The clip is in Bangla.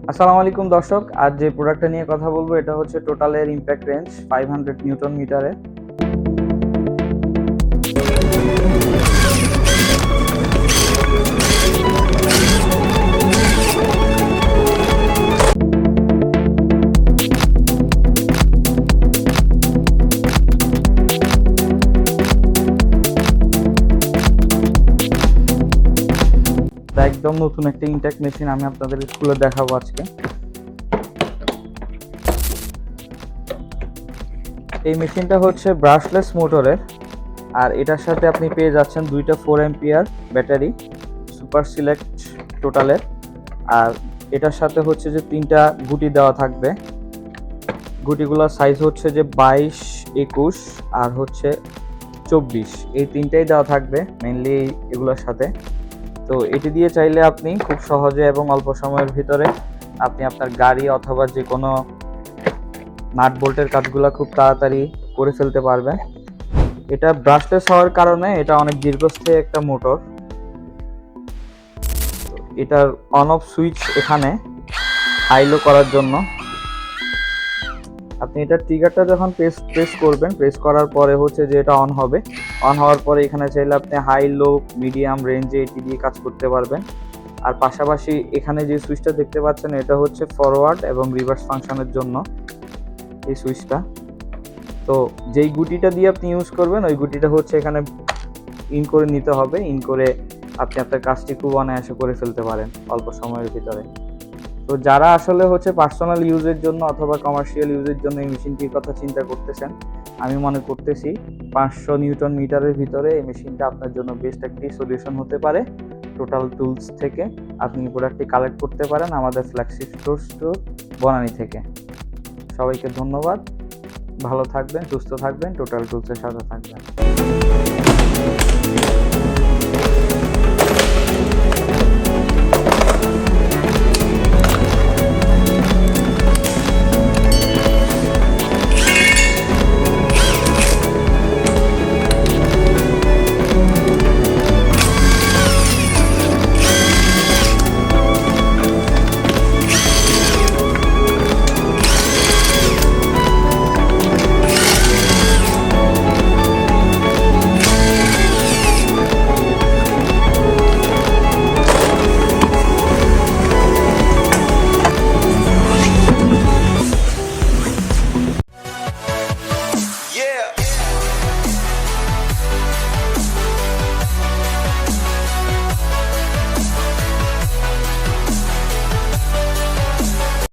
আসসালামু আলাইকুম দর্শক, আজ যে প্রোডাক্টটা নিয়ে কথা বলবো এটা হচ্ছে টোটালের ইম্প্যাক্ট রেঞ্জ 500 নিউটন মিটারে। একদম নতুন একটা ইনটেক মেশিন আমি আপনাদের খুলে দেখাবো আজকে। এই মেশিনটা হচ্ছে ব্রাশলেস মোটরের, আর এটার সাথে আপনি পেয়ে যাচ্ছেন দুইটা 4 এম্পিয়ার ব্যাটারি সুপার সিলেক্ট টোটালের, আর এটার সাথে হচ্ছে যে তিনটা গুটি দেওয়া থাকবে। গুটিগুলোর সাইজ হচ্ছে যে 22, 21 আর হচ্ছে 24, এই তিনটাই দেওয়া থাকবে মেইনলি এগুলোর সাথে। তো এটি দিয়ে চাইলে আপনি খুব সহজে এবং অল্প সময়ের ভিতরে আপনি আপনার গাড়ি অথবা যে কোনো নাট বোল্টের কাজগুলো খুব তাড়াতাড়ি করে ফেলতে পারবেন। এটা ব্রাশলেস হওয়ার কারণে এটা অনেক দীর্ঘস্থায়ী একটা মোটর। এটার অন অফ সুইচ এখানে হাই লো করার জন্য। আপনি এটা ট্রিগারটা যখন প্রেস করবেন, প্রেস করার পরে হচ্ছে যে এটা অন হবে। অন হওয়ার পরে এখানে চাইলে আপনি হাই লো মিডিয়াম রেঞ্জে এটি দিয়ে কাজ করতে পারবেন। আর পাশাপাশি এখানে যে সুইচটা দেখতে পাচ্ছেন এটা হচ্ছে ফরওয়ার্ড এবং রিভার্স ফাংশনের জন্য এই সুইচটা। তো যেই গুটিটা দিয়ে আপনি ইউজ করবেন ওই গুটিটা হচ্ছে এখানে ইন করে নিতে হবে। ইন করে আপনি আপনার কাজটি খুব অনায়াসে করে ফেলতে পারেন অল্প সময়ের ভিতরে। তো যারা আসলে হচ্ছে পার্সোনাল ইউজের জন্য অথবা কমার্শিয়াল ইউজের জন্য এই মেশিনটির কথা চিন্তা করতেছেন, আমি মনে করতেছি 500 নিউটন মিটারের ভিতরে এই মেশিনটা আপনার জন্য বেস্ট একটি সলিউশন হতে পারে। টোটাল টুলস থেকে আপনি প্রোডাক্টটি কালেক্ট করতে পারেন আমাদের ফ্ল্যাগশিপ স্টোর বনানী থেকে। সবাইকে ধন্যবাদ, ভালো থাকবেন, সুস্থ থাকবেন, টোটাল টুলসের সাথে থাকবেন।